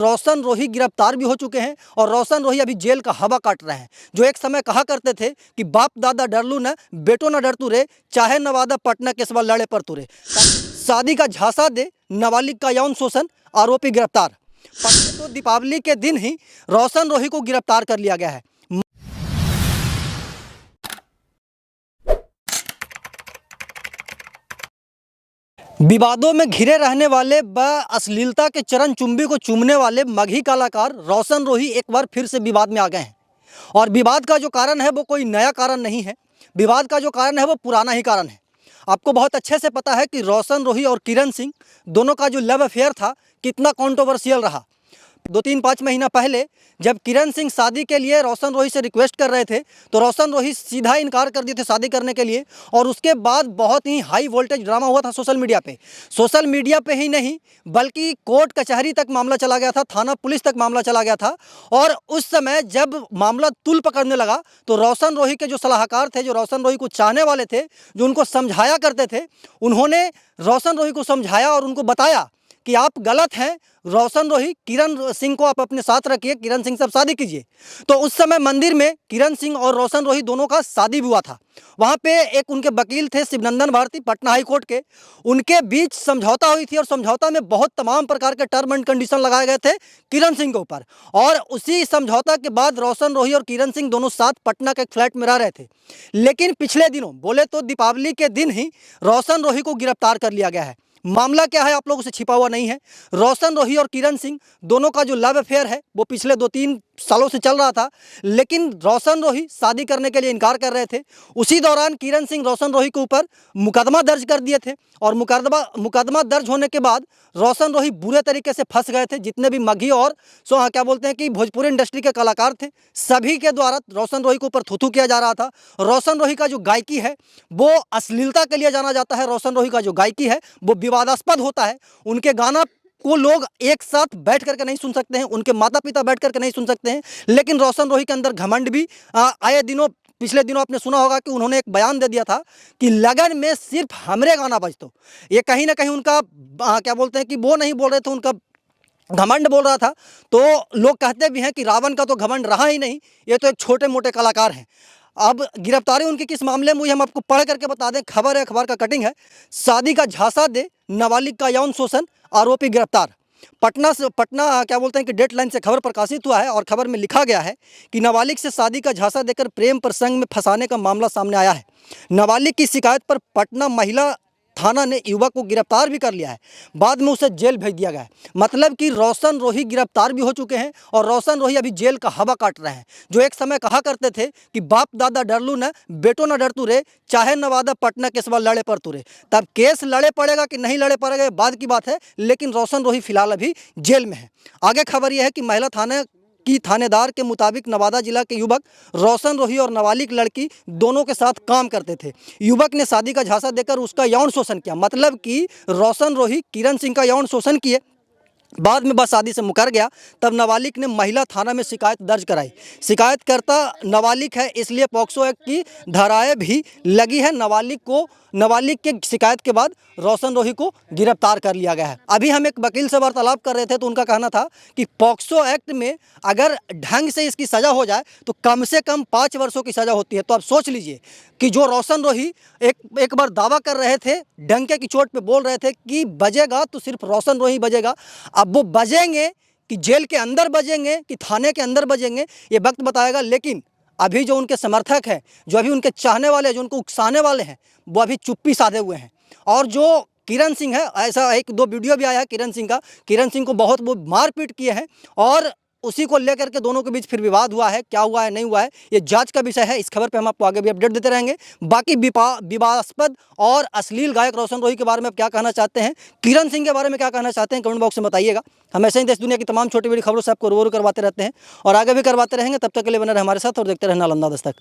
रोशन रोही गिरफ्तार भी हो चुके हैं और रोशन रोही अभी जेल का हवा काट रहे हैं। जो एक समय कहा करते थे कि बाप दादा डरलू न, बेटो न डर तू रे, चाहे नवादा पटना केसवा लड़े पर तू रे। शादी का झांसा दे, नाबालिग का यौन शोषण, आरोपी गिरफ्तार। तो दीपावली के दिन ही रोशन रोही को गिरफ्तार कर लिया गया है। विवादों में घिरे रहने वाले व अश्लीलता के चरण चुंबी को चूमने वाले मगही कलाकार रोशन रोही एक बार फिर से विवाद में आ गए हैं। और विवाद का जो कारण है वो कोई नया कारण नहीं है, विवाद का जो कारण है वो पुराना ही कारण है। आपको बहुत अच्छे से पता है कि रोशन रोही और किरण सिंह दोनों का जो लव अफेयर था कितना कंट्रोवर्शियल रहा। 2-3-5 महीना पहले जब किरण सिंह शादी के लिए रोशन रोही से रिक्वेस्ट कर रहे थे तो रोशन रोही सीधा इनकार कर दिए थे शादी करने के लिए। और उसके बाद बहुत ही हाई वोल्टेज ड्रामा हुआ था सोशल मीडिया पे ही नहीं बल्कि कोर्ट कचहरी तक मामला चला गया था, थाना पुलिस तक मामला चला गया था। और उस समय जब मामला तुल पकड़ने लगा तो रोशन रोही के जो सलाहकार थे, जो रोशन रोही को चाहने वाले थे, जो उनको समझाया करते थे, उन्होंने रोशन रोही को समझाया और उनको बताया कि आप गलत हैं। रोशन रोही किरण सिंह को आप अपने साथ रखिए, किरण सिंह से आप शादी कीजिए। तो उस समय मंदिर में किरण सिंह और रोशन रोही दोनों का शादी भी हुआ था। वहाँ पे एक उनके वकील थे शिवनंदन भारती पटना हाई कोर्ट के, उनके बीच समझौता हुई थी और समझौता में बहुत तमाम प्रकार के टर्म एंड कंडीशन लगाए गए थे किरण सिंह के ऊपर। और उसी समझौता के बाद रोशन रोही और किरण सिंह दोनों साथ पटना के एक फ्लैट में रह रहे थे। लेकिन पिछले दिनों बोले तो दीपावली के दिन ही रोशन रोही को गिरफ्तार कर लिया गया है। मामला क्या है आप लोगों से छिपा हुआ नहीं है। रोशन रोही और किरण सिंह दोनों का जो लव अफेयर है वो पिछले 2-3 सालों से चल रहा था, लेकिन रोशन रोही शादी करने के लिए इनकार कर रहे थे। उसी दौरान किरण सिंह रोशन रोही के ऊपर मुकदमा दर्ज कर दिए थे और मुकदमा दर्ज होने के बाद रोशन रोही बुरे तरीके से फंस गए थे। जितने भी मगही और क्या बोलते हैं कि भोजपुरी इंडस्ट्री के कलाकार थे, सभी के द्वारा रोशन रोही के ऊपर थूथू किया जा रहा था। रोशन रोही का जो गायकी है वो अश्लीलता के लिए जाना जाता है। रोशन रोही का जो गायकी है वो विवादास्पद होता है। उनके गाना को लोग एक साथ बैठ करके नहीं सुन सकते हैं, उनके माता पिता बैठ करके नहीं सुन सकते हैं। लेकिन रोशन रोही के अंदर घमंड भी आए दिनों, पिछले दिनों आपने सुना होगा कि उन्होंने एक बयान दे दिया था कि लगन में सिर्फ हमरे गाना बजतो। ये कहीं ना कहीं उनका क्या बोलते हैं कि वो नहीं बोल रहे थे, उनका घमंड बोल रहा था। तो लोग कहते भी हैं कि रावण का तो घमंड रहा ही नहीं, ये तो एक छोटे मोटे कलाकार हैं। अब गिरफ्तारी उनकी किस मामले में हुई हम आपको पढ़ करके बता दें। खबर है, अखबार का कटिंग है। शादी का झांसा दे, नाबालिग का यौन शोषण, आरोपी गिरफ्तार। पटना क्या बोलते हैं कि डेडलाइन से खबर प्रकाशित हुआ है और खबर में लिखा गया है कि नाबालिग से शादी का झांसा देकर प्रेम प्रसंग में फंसाने का मामला सामने आया है। नाबालिग की शिकायत पर पटना महिला थाना ने युवक को गिरफ्तार भी कर लिया है, बाद में उसे जेल भेज दिया गया है। मतलब कि रोशन रोही गिरफ्तार भी हो चुके हैं और रोशन रोही अभी जेल का हवा काट रहे हैं। जो एक समय कहा करते थे कि बाप दादा डरलू न, बेटो न डर तू रे, चाहे नवादा पटना केसवा लड़े पर तू रे। तब केस लड़े पड़ेगा कि नहीं लड़े पड़ेगा बाद की बात है, लेकिन रोशन रोही फिलहाल अभी जेल में है। आगे खबर यह है कि महिला थाना की थानेदार के मुताबिक नवादा जिला के युवक रोशन रोही और नाबालिग लड़की दोनों के साथ काम करते थे। युवक ने शादी का झांसा देकर उसका यौन शोषण किया। मतलब कि रोशन रोही किरण सिंह का यौन शोषण किए, बाद में बस शादी से मुकर गया। तब नाबालिग ने महिला थाना में शिकायत दर्ज कराई। शिकायतकर्ता नाबालिग है, इसलिए पॉक्सो एक्ट की धाराएं भी लगी है। नाबालिग के शिकायत के बाद रोशन रोही को गिरफ्तार कर लिया गया है। अभी हम एक वकील से वार्तालाप कर रहे थे तो उनका कहना था कि पॉक्सो एक्ट में अगर ढंग से इसकी सज़ा हो जाए तो कम से कम 5 वर्षों की सज़ा होती है। तो आप सोच लीजिए कि जो रोशन रोही एक बार दावा कर रहे थे, डंके की चोट पे बोल रहे थे कि बजेगा तो सिर्फ रोशन रोही बजेगा, अब वो बजेंगे कि जेल के अंदर बजेंगे कि थाने के अंदर बजेंगे ये वक्त बताएगा। लेकिन अभी जो उनके समर्थक हैं, जो अभी उनके चाहने वाले, जो उनको उकसाने वाले हैं, वो अभी चुप्पी साधे हुए हैं। और जो किरण सिंह है, ऐसा 1-2 वीडियो भी आया है किरण सिंह का, किरण सिंह को बहुत वो मारपीट किए हैं और उसी को लेकर के दोनों के बीच फिर विवाद हुआ है। क्या हुआ है नहीं हुआ है ये जांच का विषय है। इस खबर पे हम आपको आगे भी अपडेट देते रहेंगे। बाकी विवादास्पद और अश्लील गायक रोशन रोही के बारे में आप क्या कहना चाहते हैं, किरण सिंह के बारे में क्या कहना चाहते हैं, कमेंट बॉक्स में बताइएगा। हम ऐसे ही देश दुनिया की तमाम छोटी बड़ी खबरों से आपको रूबरू करवाते रहते हैं और आगे भी करवाते रहेंगे। तब तक के लिए बने रहे हमारे साथ और देखते रहना नालंदा दस्तक।